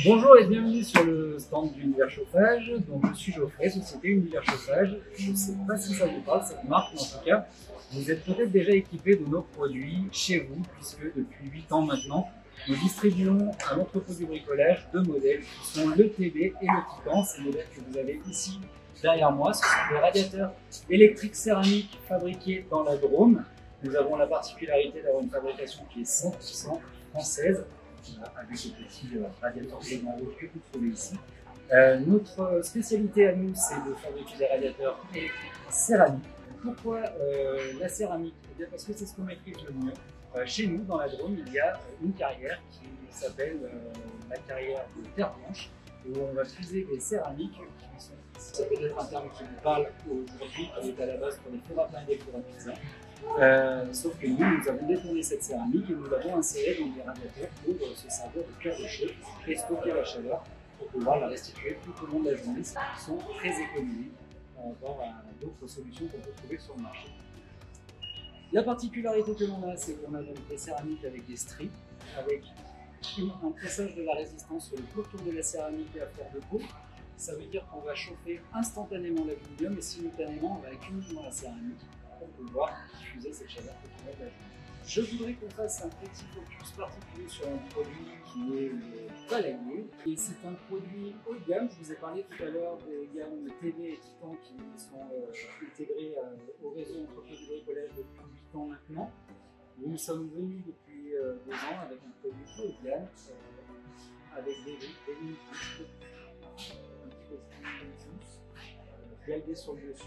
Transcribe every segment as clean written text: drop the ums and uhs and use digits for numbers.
Bonjour et bienvenue sur le stand d'Univers Chauffage. Donc, je suis Geoffrey, société Univers Chauffage. Je ne sais pas si ça vous parle, cette marque, mais en tout cas, vous êtes peut-être déjà équipé de nos produits chez vous, puisque depuis 8 ans maintenant, nous distribuons à l'entrepôt du bricolage deux modèles qui sont le TB et le Titan. Ces modèles que vous avez ici derrière moi, ce sont des radiateurs électriques céramiques fabriqués dans la Drôme. Nous avons la particularité d'avoir une fabrication qui est 100% française, avec les petits radiateurs éléments rouges que vous trouvez ici. Notre spécialité à nous, c'est de fabriquer des radiateurs électriques céramiques. Pourquoi la céramique? Eh bien parce que c'est ce qu'on maîtrise le mieux. Chez nous, dans la Drôme, il y a une carrière qui s'appelle la carrière de terre blanche, où on va fuser des céramiques qui sont, ça peut être un terme qui vous parle aujourd'hui, qui est à la base pour les fours à pain et les fours à pizza. Sauf que nous avons détourné cette céramique et nous l'avons insérée dans des radiateurs pour se servir de cœur de chaud et stocker la chaleur pour pouvoir la restituer tout au long de la journée, ce qui sont très économiques par rapport à d'autres solutions qu'on peut trouver sur le marché. La particularité que l'on a, c'est qu'on a donc des céramiques avec des stries, avec un pressage de la résistance sur le pourtour de la céramique et à fleur de peau. Ça veut dire qu'on va chauffer instantanément l'aluminium et simultanément on va accumuler dans la céramique pour pouvoir diffuser cette chaleur tout au long de la journée. Je voudrais qu'on fasse un petit focus particulier sur un produit qui est le Palayé. Et c'est un produit haut de gamme. Je vous ai parlé tout à l'heure des gammes TB et Titan qui sont intégrées au réseau Entrepôt du bricolage depuis 8 ans maintenant. Nous sommes venus depuis 2 ans avec un produit haut de gamme, avec des lignes un petit peu galguées sur le dessus.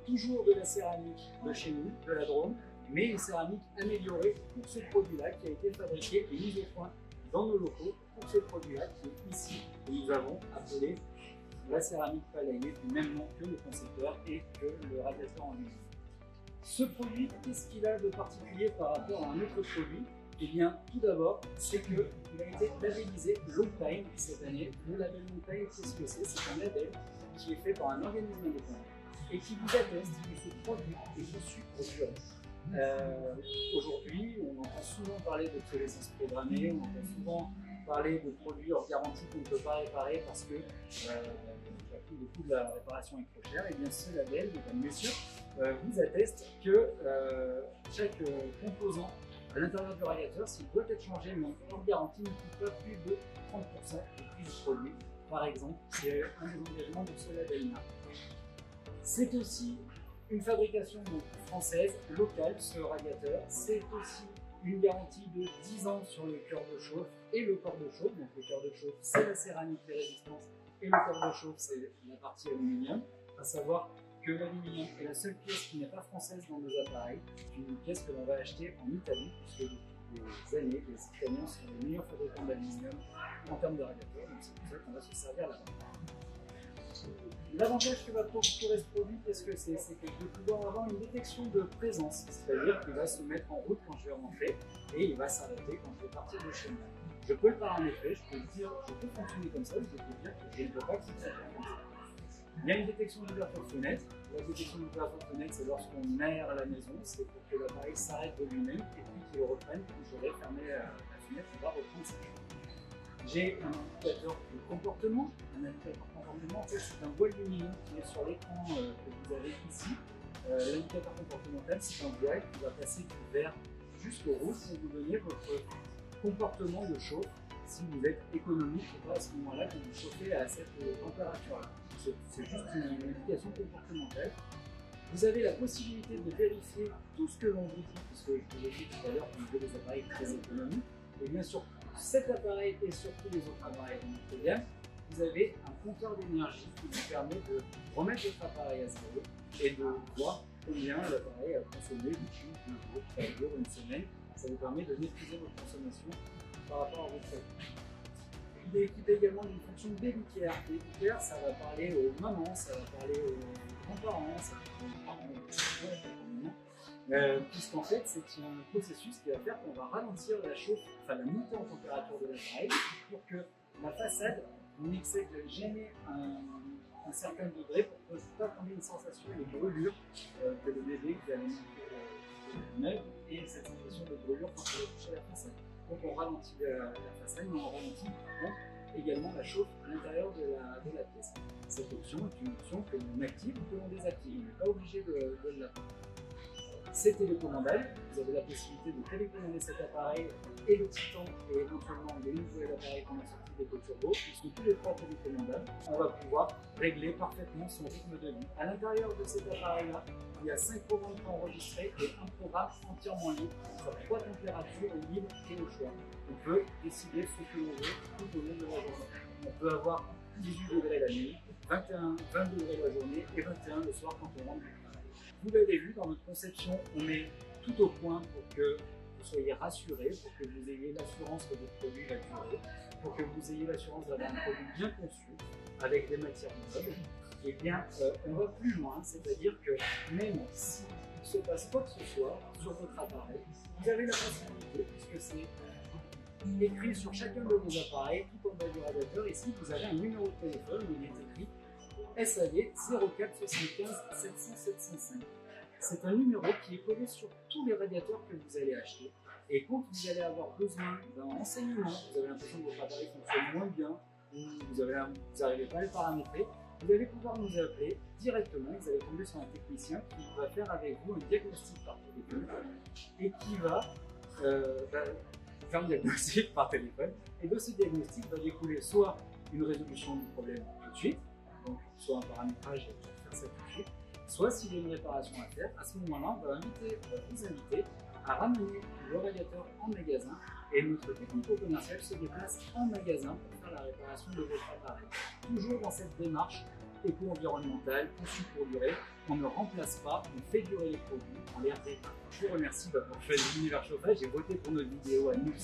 Toujours de la céramique de chez nous, de la Drôme, mais une céramique améliorée pour ce produit-là qui a été fabriqué et mis au point dans nos locaux pour ce produit-là qui est ici, que nous avons appelé la céramique Palayé du même nom que le concepteur et que le radiateur en lui-même. Ce produit, qu'est-ce qu'il a de particulier par rapport à un autre produit? Eh bien, tout d'abord, c'est qu'il a été labellisé Longtime cette année. Le label Longtime, qu'est-ce que c'est? C'est un label qui est fait par un organisme indépendant et qui vous atteste que ce produit est conçu pour durer. Aujourd'hui, on entend souvent parler d'obsolescence programmée, on entend souvent parler de produits hors garantie qu'on ne peut pas réparer parce que le coût de la réparation est trop cher. Et bien ce label, mesdames et messieurs, vous atteste que chaque composant à l'intérieur du radiateur, s'il doit être changé mais hors garantie, ne coûte pas plus de 30% du prix du produit. Par exemple, c'est un des engagements de ce label-là. C'est aussi une fabrication donc, française, locale, ce radiateur. C'est aussi une garantie de 10 ans sur le cœur de chauffe et le corps de chauffe. Donc le cœur de chauffe, c'est la céramique de résistance et le corps de chauffe, c'est la partie aluminium. À savoir que l'aluminium est la seule pièce qui n'est pas française dans nos appareils. C'est une pièce que l'on va acheter en Italie, puisque depuis des années, les Italiens sont les meilleurs fabricants d'aluminium en termes de radiateurs. Donc c'est pour ça qu'on va se servir là-bas. L'avantage que va procurer ce produit, qu'est-ce que c'est? C'est que je vais pouvoir avoir une détection de présence, c'est-à-dire qu'il va se mettre en route quand je vais rentrer et il va s'arrêter quand je vais partir de chez moi. Je peux le paramétrer, je peux dire, je peux fonctionner comme ça, je peux dire que je ne peux pas fonctionner comme ça. Il y a une détection d'ouverture de fenêtre. La détection d'ouverture de fenêtre, c'est lorsqu'on aère la maison, c'est pour que l'appareil s'arrête de lui-même et puis qu'il le reprenne quand j'aurai fermé la fenêtre, il va reprendre sa chose. J'ai un indicateur de comportement. Un indicateur de comportement, en fait, c'est un voile lumineux qui est sur l'écran que vous avez ici. L'indicateur comportemental, c'est un voile qui va passer du vert jusqu'au rouge pour vous donner votre comportement de chauffe si vous êtes économique ou pas à ce moment-là quand vous chauffez à cette température-là. C'est juste une indication comportementale. Vous avez la possibilité de vérifier tout ce que l'on vous dit, puisque je vous ai dit tout à l'heure qu'on avait des appareils très économiques. Et bien sûr, cet appareil et surtout les autres appareils de notre gamme, vous avez un compteur d'énergie qui vous permet de remettre votre appareil à zéro et de voir combien l'appareil a consommé depuis 2 jours, 3 jours, une semaine. Ça vous permet de maîtriser votre consommation par rapport à votre traitement. Il est équipé également d'une fonction baby care. Baby care, ça va parler aux mamans, ça va parler aux grands-parents, ça va parler aux parents, puisqu'en fait, c'est un processus qui va faire qu'on va ralentir la chauffe, enfin la montée en température de l'appareil pour que la façade n'excède jamais un certain degré pour ne pas tomber une sensation de brûlure que le bébé qui a les neuf et cette sensation de brûlure quand on va toucher la façade. Donc on ralentit la façade, mais on ralentit également la chauffe à l'intérieur de la pièce. Cette option est une option que l'on active ou que l'on désactive. On n'est pas obligé de l'attendre. C'est télécommandable, vous avez la possibilité de télécommander cet appareil et le Titan et éventuellement les nouveaux appareils qu'on a sortis des Turbo. Ils sont tous les trois télécommandables. On va pouvoir régler parfaitement son rythme de vie. À l'intérieur de cet appareil-là, il y a 5 programmes enregistrés et un programme entièrement libre sur 3 températures libres et au choix. On peut décider ce que l'on veut tout au long de la journée. On peut avoir 18 degrés la nuit, 20 degrés la journée et 21 le soir quand on rentre du travail. Vous l'avez vu, dans notre conception, on met tout au point pour que vous soyez rassurés, pour que vous ayez l'assurance que votre produit va durer, pour que vous ayez l'assurance d'avoir un produit bien conçu, avec des matières nobles. Et bien, on va plus loin, c'est-à-dire que même s'il se passe quoi que ce soit sur votre appareil, vous avez la possibilité, puisque c'est écrit sur chacun de vos appareils, tout en bas du radiateur, ici vous avez un numéro de téléphone où il est écrit SAV 04 75 700 705. C'est un numéro qui est collé sur tous les radiateurs que vous allez acheter. Et quand vous allez avoir besoin d'un renseignement, vous avez l'impression que votre appareil fonctionne moins bien, ou vous n'arrivez pas à le paramétrer, vous allez pouvoir nous appeler directement. Vous allez tomber sur un technicien qui va faire avec vous un diagnostic par téléphone et qui va faire un diagnostic par téléphone. Et de ce diagnostic va découler soit une résolution du problème tout de suite, donc soit un paramétrage pour faire ça tout de suite, soit s'il y a une réparation à faire, à ce moment-là, on va vous inviter à ramener le radiateur en magasin et notre technico-commercial se déplace en magasin pour faire la réparation de votre appareil. Toujours dans cette démarche éco-environnementale, conçue pour durer, on ne remplace pas, on fait durer les produits, on les répare. Je vous remercie d'avoir choisi Univers Chauffage et voté pour notre vidéo à nous.